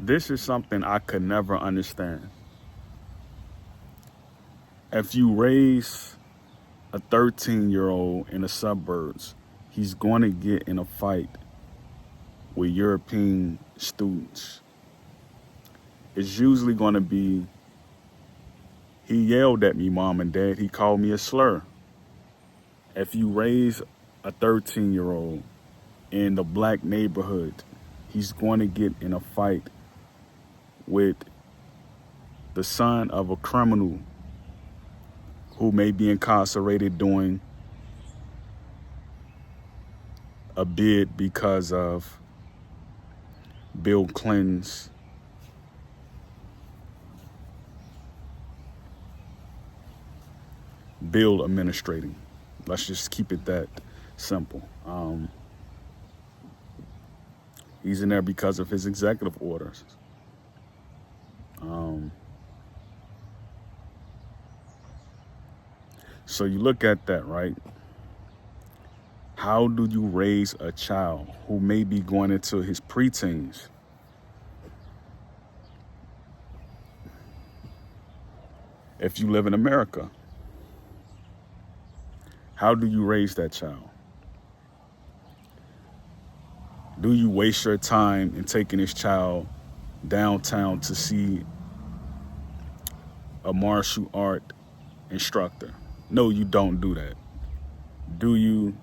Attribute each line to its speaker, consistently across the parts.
Speaker 1: This is something I could never understand. If you raise a 13-year-old in the suburbs, he's going to get in a fight with European students. It's usually going to be, he yelled at me, mom and dad. He called me a slur. If you raise a 13-year-old in the black neighborhood, he's going to get in a fight with the son of a criminal who may be incarcerated doing a bid because of Bill Clinton's bill administrating. Let's just keep it that simple. He's in there because of his executive orders. So you look at that, right? How do you raise a child who may be going into his preteens? If you live in America, how do you raise that child? Do you waste your time in taking this child downtown to see a martial art instructor? No, you don't do that. Do you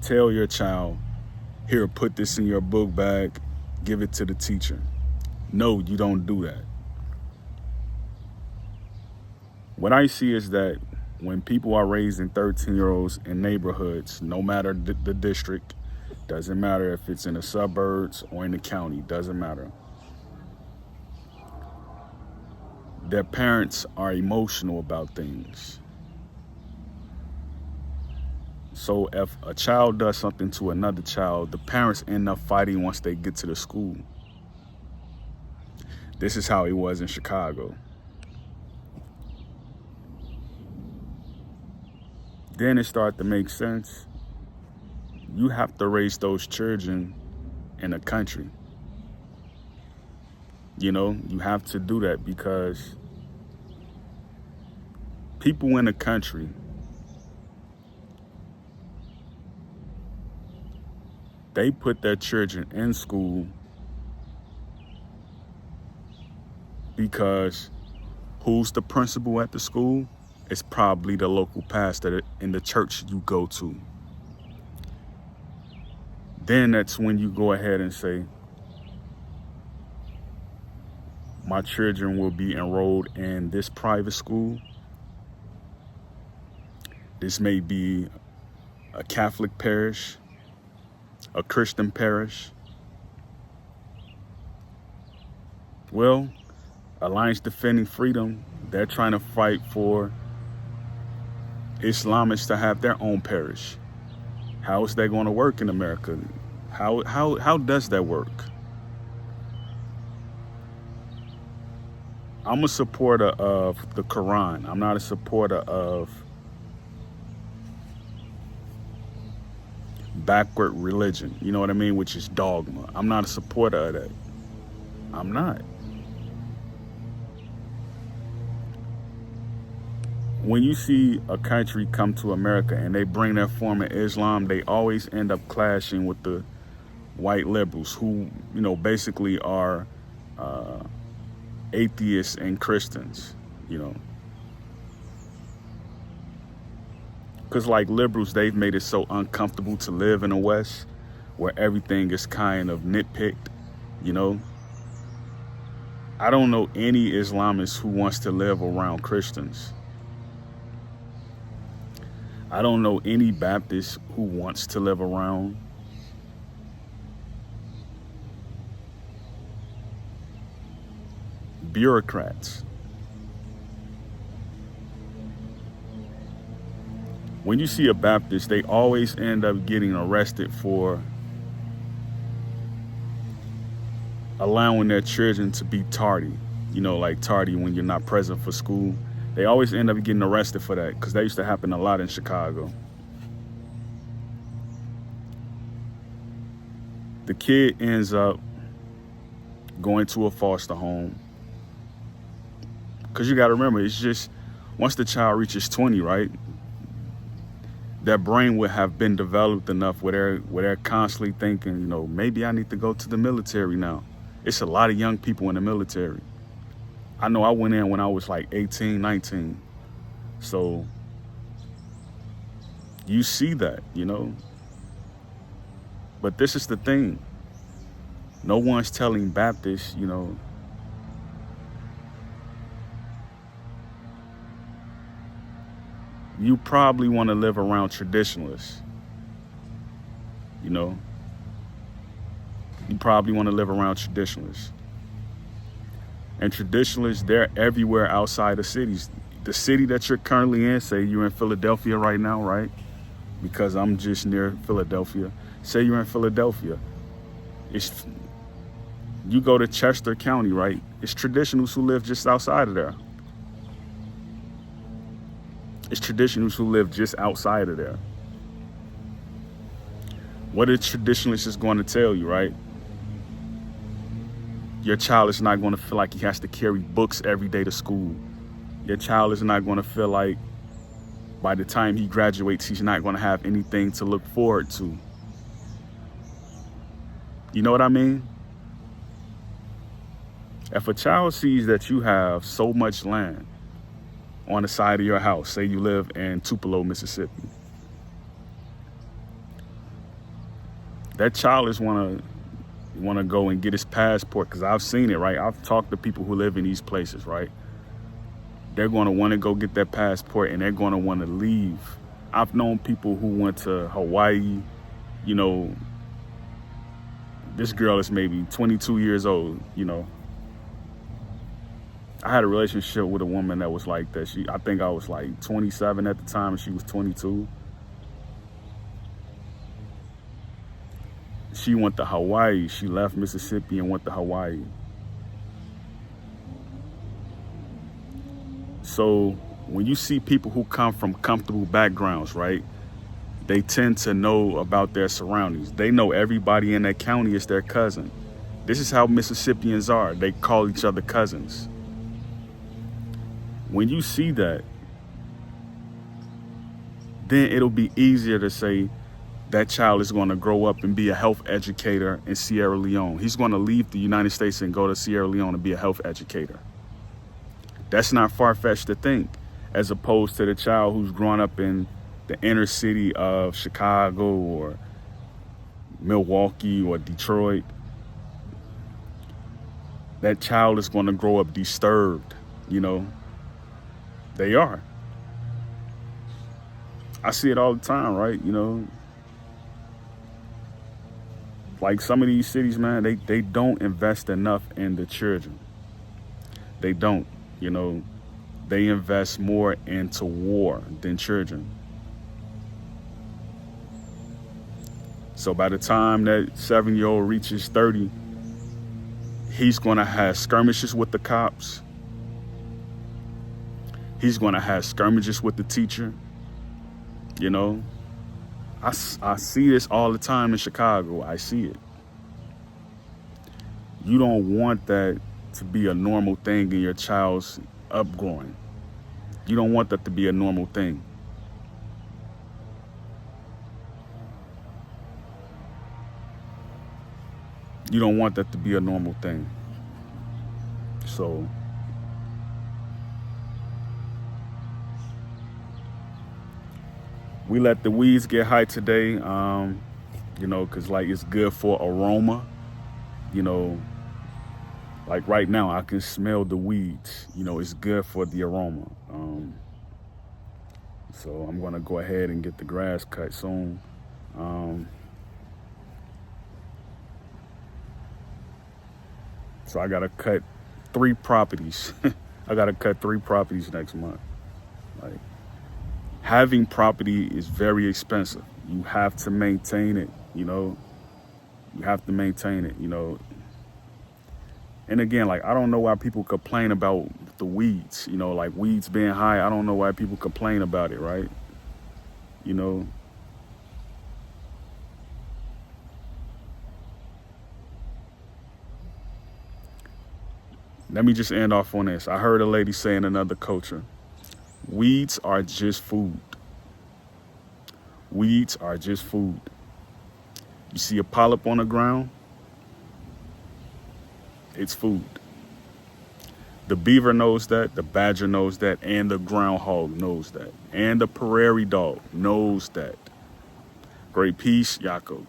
Speaker 1: tell your child, here, put this in your book bag, give it to the teacher? No, you don't do that. What I see is that when people are raising 13-year-olds in neighborhoods, no matter the district, doesn't matter if it's in the suburbs or in the county, doesn't matter. Their parents are emotional about things. So if a child does something to another child, the parents end up fighting once they get to the school. This is how it was in Chicago. Then it started to make sense. You have to raise those children in the country. You know, you have to do that because people in the country, they put their children in school because who's the principal at the school? It's probably the local pastor in the church you go to. Then that's when you go ahead and say, my children will be enrolled in this private school. This may be a Catholic parish, a Christian parish. Well, Alliance Defending Freedom, they're trying to fight for Islamists to have their own parish. How is that going to work in America? How does that work? I'm a supporter of the Quran. I'm not a supporter of backward religion, you know what I mean, which is dogma. I'm not a supporter of that. I'm not. When you see a country come to America and they bring their form of Islam, they always end up clashing with the white liberals who, you know, basically are atheists and Christians, you know. Because like liberals, they've made it so uncomfortable to live in the West where everything is kind of nitpicked, you know. I don't know any Islamist who wants to live around Christians. I don't know any Baptist who wants to live around bureaucrats. When you see a Baptist, they always end up getting arrested for allowing their children to be tardy. You know, like tardy when you're not present for school. They always end up getting arrested for that because that used to happen a lot in Chicago. The kid ends up going to a foster home. Because you got to remember, it's just once the child reaches 20, right, their brain would have been developed enough where they're constantly thinking, maybe I need to go to the military now. It's a lot of young people in the military. I know I went in when I was like 18, 19. So you see that, But this is the thing. No one's telling Baptists, you probably want to live around traditionalists. You probably want to live around traditionalists. And traditionalists, they're everywhere outside of cities. The city that you're currently in, say you're in Philadelphia right now, right? Because I'm just near Philadelphia. Say you're in Philadelphia. You go to Chester County, right? It's traditionalists who live just outside of there. It's traditionalists who live just outside of there. What a traditionalist is going to tell you, right? Your child is not going to feel like he has to carry books every day to school. Your child is not going to feel like by the time he graduates, he's not going to have anything to look forward to. You know what I mean? If a child sees that you have so much land on the side of your house, say you live in Tupelo, Mississippi, that child is want to go and get his passport, because I've seen it, right? I've talked to people who live in these places, right? They're going to want to go get their passport and they're going to want to leave. I've known people who went to Hawaii. This girl is maybe 22 years old. I had a relationship with a woman that was like that. I think I was like 27 at the time and she was 22. She went to Hawaii. She left Mississippi and went to Hawaii. So when you see people who come from comfortable backgrounds, right, they tend to know about their surroundings. They know everybody in that county is their cousin. This is how Mississippians are. They call each other cousins. When you see that, then it'll be easier to say that child is going to grow up and be a health educator in Sierra Leone. He's going to leave the United States and go to Sierra Leone and be a health educator. That's not far-fetched to think, as opposed to the child who's grown up in the inner city of Chicago or Milwaukee or Detroit. That child is going to grow up disturbed, They are. I see it all the time, right? Like some of these cities, man, they don't invest enough in the children. They don't. They invest more into war than children. So by the time that 7-year-old reaches 30, he's going to have skirmishes with the cops. He's going to have skirmishes with the teacher. I see this all the time in Chicago. I see it. You don't want that to be a normal thing in your child's upgrowing. You don't want that to be a normal thing. You don't want that to be a normal thing. So we let the weeds get high today, because it's good for aroma. Like right now, I can smell the weeds. It's good for the aroma. So I'm going to go ahead and get the grass cut soon. So I got to cut 3 properties. I got to cut 3 properties next month. Like, having property is very expensive. You have to maintain it, You have to maintain it, And again, I don't know why people complain about the weeds, weeds being high. I don't know why people complain about it, right? Let me just end off on this. I heard a lady say in another culture, weeds are just food. Weeds are just food. You see a polyp on the ground, it's food. The beaver knows that, the badger knows that, and the groundhog knows that, and the prairie dog knows that. Great peace, Yaakov.